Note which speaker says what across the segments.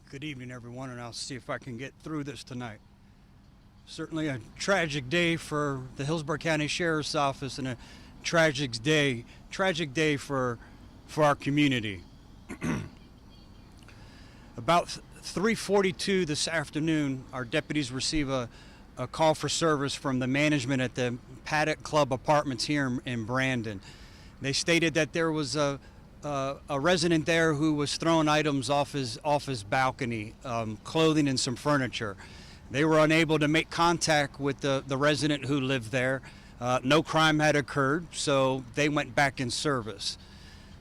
Speaker 1: Good evening, everyone, and I'll see if I can get through this tonight. Certainly a tragic day for the Hillsborough County Sheriff's Office and a tragic day for our community. About 3:42 this afternoon, our deputies receive a call for service from the management at the Paddock Club Apartments here in Brandon. They stated that there was a resident there who was throwing items off his balcony, clothing and some furniture. They were unable to make contact with the resident who lived there. No crime had occurred, so they went back in service.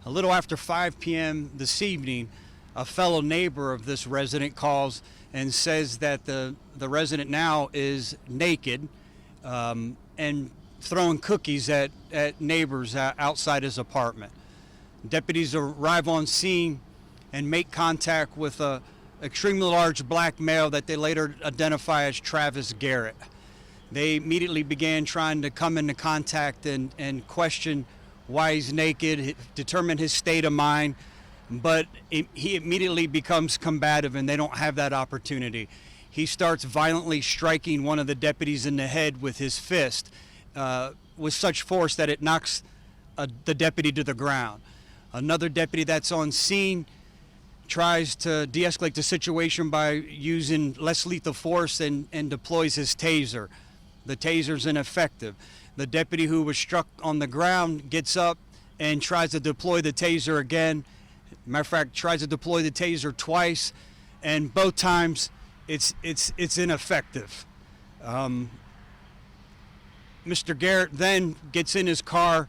Speaker 1: A little after 5 p.m. this evening, a fellow neighbor of this resident calls and says that the resident now is naked and throwing cookies at neighbors outside his apartment. Deputies arrive on scene and make contact with a extremely large black male that they later identify as Travis Garrett. They immediately began trying to come into contact and question why he's naked, determine his state of mind, but he immediately becomes combative and they don't have that opportunity. He starts violently striking one of the deputies in the head with his fist with such force that it knocks the deputy to the ground. Another deputy that's on scene tries to de-escalate the situation by using less lethal force and deploys his taser. The taser's ineffective. The deputy who was struck on the ground gets up and tries to deploy the taser again. Matter of fact, tries to deploy the taser twice, and both times it's ineffective. Mr. Garrett then gets in his car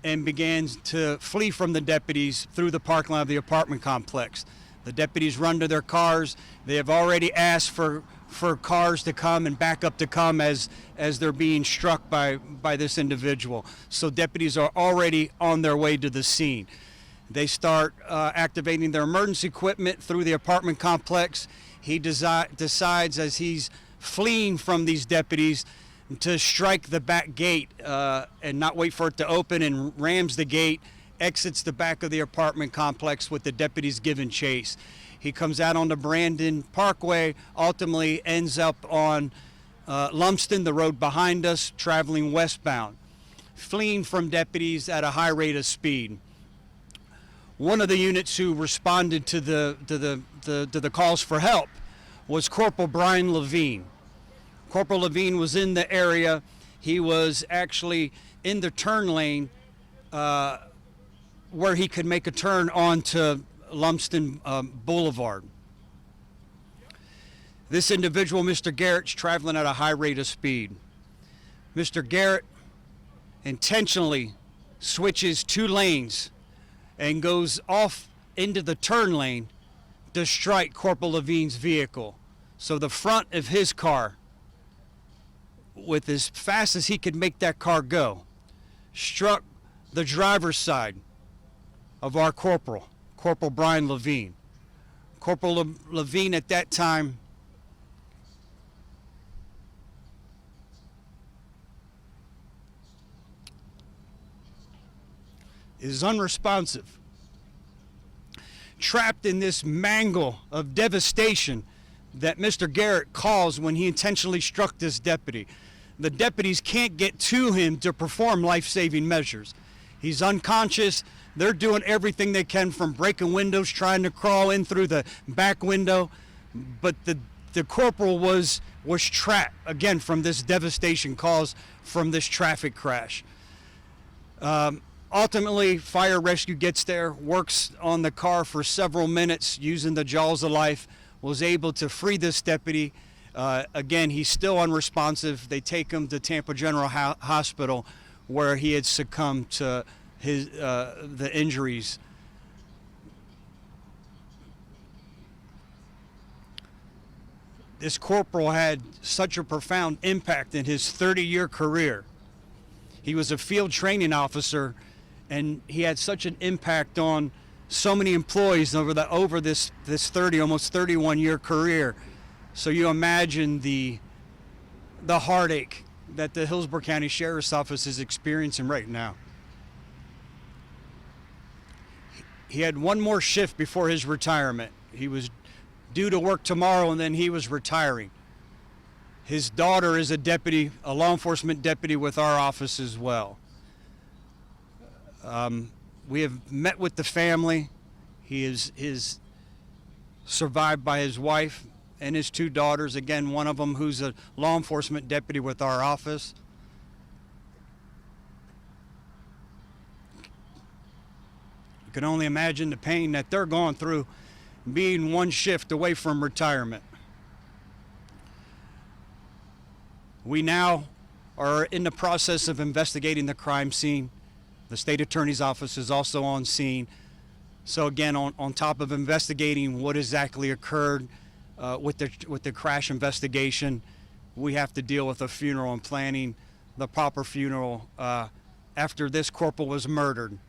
Speaker 1: and begins to flee from the deputies through the parking lot of the apartment complex. The deputies run to their cars. They have already asked for cars to come and backup to come as they're being struck by this individual. So deputies are already on their way to the scene. They start activating their emergency equipment through the apartment complex. He decides as he's fleeing from these deputies to strike the back gate and not wait for it to open, and rams the gate, exits the back of the apartment complex with the deputies giving chase. He comes out on the Brandon Parkway, ultimately ends up on Lumsden, the road behind us, traveling westbound, fleeing from deputies at a high rate of speed. One of the units who responded to the calls for help was Corporal Brian Levine. Corporal Levine was in the area. He was actually in the turn lane where he could make a turn onto Lumsden Boulevard. This individual, Mr. Garrett's traveling at a high rate of speed. Mr. Garrett intentionally switches 2 lanes and goes off into the turn lane to strike Corporal Levine's vehicle. So the front of his car, with as fast as he could make that car go, struck the driver's side of our Corporal Brian Levine. Corporal Levine at that time is unresponsive, trapped in this mangle of devastation that Mr. Garrett caused when he intentionally struck this deputy. The deputies can't get to him to perform life-saving measures. He's unconscious. They're doing everything they can, from breaking windows, trying to crawl in through the back window, but the corporal was trapped, again, from this devastation caused from this traffic crash. Ultimately, fire rescue gets there, works on the car for several minutes using the jaws of life, was able to free this deputy. Again, he's still unresponsive. They take him to Tampa General Hospital, where he had succumbed to the injuries. This corporal had such a profound impact in his 30-year career. He was a field training officer, and he had such an impact on so many employees over this 30, almost 31-year career. So you imagine the heartache that the Hillsborough County Sheriff's Office is experiencing right now. He had one more shift before his retirement. He was due to work tomorrow, and then he was retiring. His daughter is a deputy, a law enforcement deputy with our office as well. We have met with the family. He is survived by his wife and his two daughters. Again, one of them who's a law enforcement deputy with our office. You can only imagine the pain that they're going through being one shift away from retirement. We now are in the process of investigating the crime scene. The state attorney's office is also on scene. So again, on top of investigating what exactly occurred with the crash investigation, we have to deal with a funeral and planning the proper funeral after this corporal was murdered,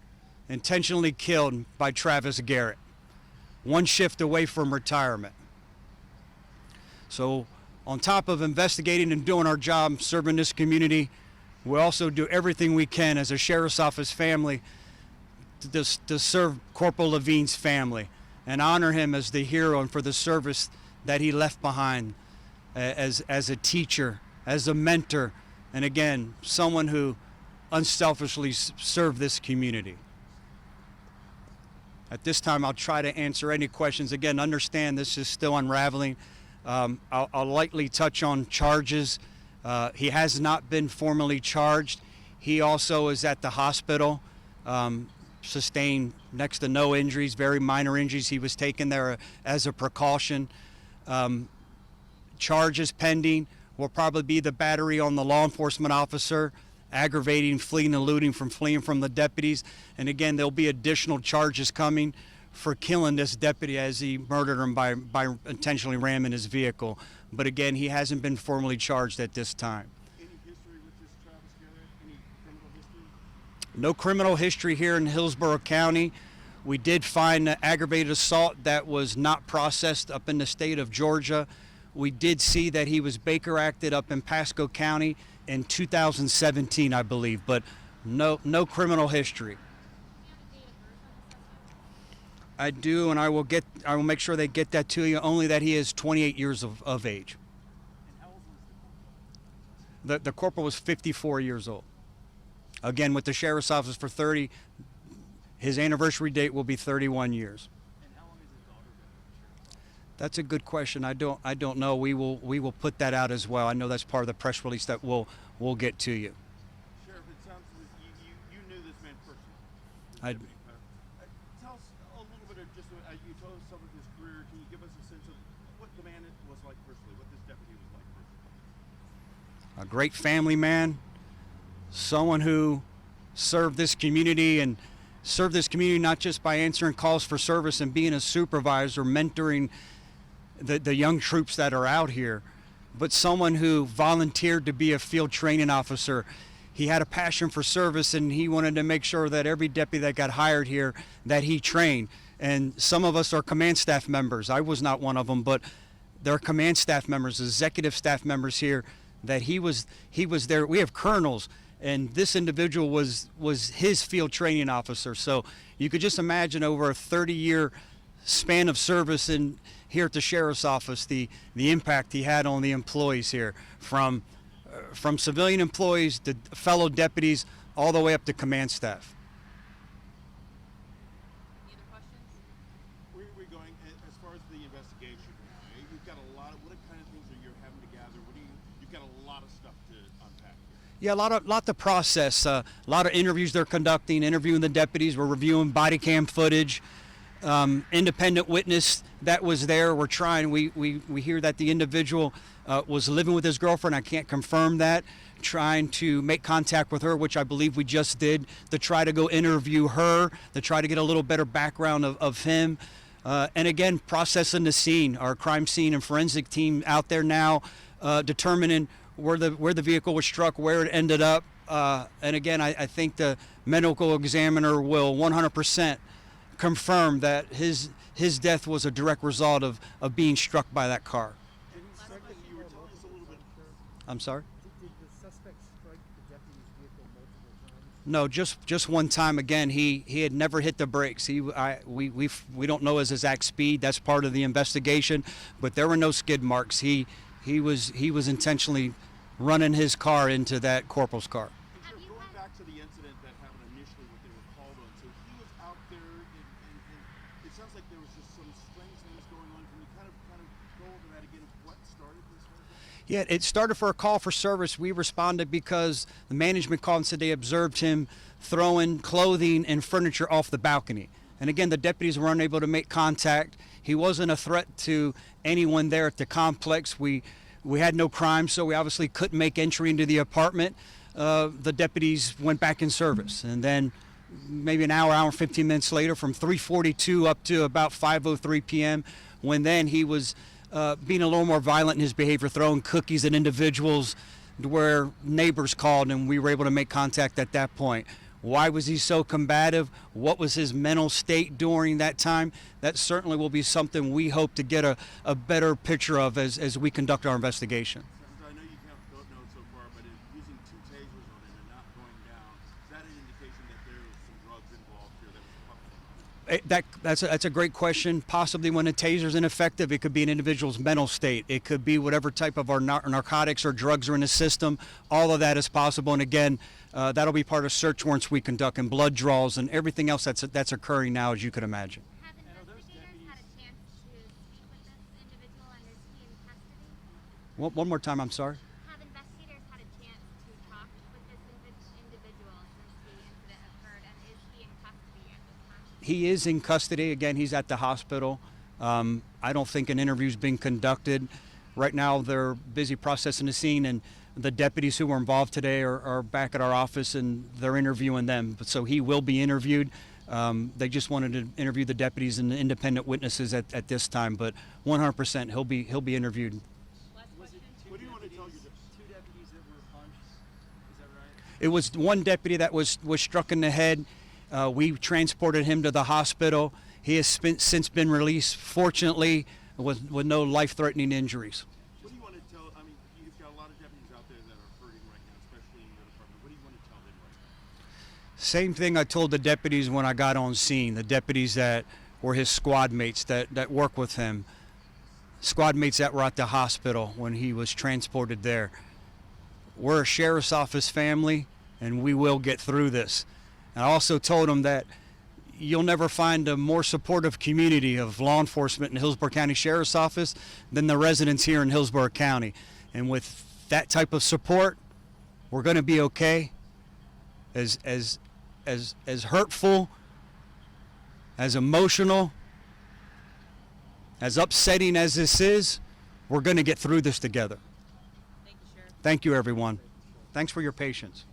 Speaker 1: intentionally killed by Travis Garrett, one shift away from retirement. So on top of investigating and doing our job, serving this community, we also do everything we can as a sheriff's office family to serve Corporal Levine's family and honor him as the hero and for the service that he left behind as a teacher, as a mentor, and again, someone who unselfishly served this community. At this time, I'll try to answer any questions. Again, understand this is still unraveling. I'll lightly touch on charges. He has not been formally charged. He also is at the hospital, sustained next to no injuries, very minor injuries. He was taken there as a precaution. Charges pending will probably be the battery on the law enforcement officer, aggravating fleeing and eluding from fleeing from the deputies. And again, there'll be additional charges coming for killing this deputy as he murdered him by intentionally ramming his vehicle. But again, he hasn't been formally charged at this time.
Speaker 2: Any history with this Travis Garrett? Any criminal history?
Speaker 1: No criminal history here in Hillsborough County. We did find an aggravated assault that was not processed up in the state of Georgia. We did see that he was Baker acted up in Pasco County in 2017, I believe, but no criminal history. I do, and I will make sure they get that to you, only that he is 28 years of age.
Speaker 2: And how old was
Speaker 1: The corporal was 54 years old. Again, with the sheriff's office for 30, his anniversary date will be 31 years.
Speaker 2: And how long has his daughter been with the sheriff?
Speaker 1: That's a good question. I don't know. We will put that out as well. I know that's part of the press release that we'll get to you.
Speaker 2: Sheriff, it sounds like you knew this man personally.
Speaker 1: I,
Speaker 2: Tell us a little bit of just, you told us some of his career. Can you give us a sense of what the man was like personally, what this deputy was like personally?
Speaker 1: a great family man, someone who served this community and served this community not just by answering calls for service and being a supervisor, mentoring the young troops that are out here, but someone who volunteered to be a field training officer. He had a passion for service, and he wanted to make sure that every deputy that got hired here, that he trained. And some of us are command staff members. I was not one of them, but there are command staff members, executive staff members here, that he was there. We have colonels, and this individual was his field training officer. So you could just imagine over a 30-year span of service here at the sheriff's office, the impact he had on the employees here, from civilian employees to fellow deputies, all the way up to command staff.
Speaker 3: Any other questions?
Speaker 2: Where are we going as far as the investigation? You've got a lot of, what kind of things are you having to gather? You've got a lot of stuff to unpack here.
Speaker 1: Yeah, a lot to process. A lot of interviews they're conducting, interviewing the deputies. We're reviewing body cam footage. Independent witness that was there. We're trying. We hear that the individual was living with his girlfriend. I can't confirm that. Trying to make contact with her, which I believe we just did, to try to go interview her, to try to get a little better background of him. And again, processing the scene. Our crime scene and forensic team out there now, determining where the vehicle was struck, where it ended up. And again, I think the medical examiner will 100% confirm that his death was a direct result of being struck by that car.
Speaker 2: And second, you were telling us a little bit.
Speaker 1: I'm sorry?
Speaker 4: Did the suspect strike the deputy's vehicle multiple times?
Speaker 1: No, just one time. Again, he had never hit the brakes. We don't know his exact speed. That's part of the investigation, but there were no skid marks. He was intentionally running his car into that corporal's car.
Speaker 2: And Sheriff, going back to the incident that happened initially, what they were called on, so he was out there, and it sounds like there was just some strange things going on. Can you kind of go over that again of what started this whole thing?
Speaker 1: Yeah, it started for a call for service. We responded because the management called and said they observed him throwing clothing and furniture off the balcony. And again, the deputies were unable to make contact. He wasn't a threat to anyone there at the complex. We had no crime, so we obviously couldn't make entry into the apartment. The deputies went back in service, and then maybe an hour and 15 minutes later, from 3:42 up to about 5:03 p.m., when then he was being a little more violent in his behavior, throwing cookies at individuals, where neighbors called and we were able to make contact at that point. Why was he so combative? What was his mental state during that time? That certainly will be something we hope to get a better picture of as we conduct our investigation.
Speaker 2: I know you don't know so far, but using 2 tasers on him and not going down, is that an indication that there was some drugs involved here that was pumping?
Speaker 1: That's a great question. Possibly when a taser is ineffective, it could be an individual's mental state. It could be whatever type of our narcotics or drugs are in the system. All of that is possible. And again, that'll be part of search warrants we conduct and blood draws and everything else that's occurring now, as you could imagine.
Speaker 3: Have investigators had a chance to speak with this individual, and is he in custody?
Speaker 1: One more time, I'm sorry.
Speaker 3: Have investigators had a chance to talk with this individual since the incident occurred, and is he in custody at this time?
Speaker 1: He is in custody. Again, he's at the hospital. I don't think an interview's being conducted. Right now, they're busy processing the scene, and the deputies who were involved today are back at our office, and they're interviewing them. So he will be interviewed. They just wanted to interview the deputies and the independent witnesses at this time, but 100% he'll be interviewed.
Speaker 4: Last question.
Speaker 2: What do you want to tell your
Speaker 4: Two deputies that were punched. Is that right?
Speaker 1: It was one deputy that was struck in the head. We transported him to the hospital. He has since been released, fortunately, with no life-threatening injuries.
Speaker 2: What do you want to tell? I mean, you've got a lot of deputies out there that are hurting right now, especially in your department. What do you want to tell them right now?
Speaker 1: Same thing I told the deputies when I got on scene, the deputies that were his squad mates that work with him, squad mates that were at the hospital when he was transported there. We're a sheriff's office family, and we will get through this. And I also told them that you'll never find a more supportive community of law enforcement in Hillsborough County Sheriff's Office than the residents here in Hillsborough County. And with that type of support, we're going to be okay. As hurtful, as emotional, as upsetting as this is, we're going to get through this together.
Speaker 4: Thank you, Sheriff.
Speaker 1: Thank you, everyone. Thanks for your patience.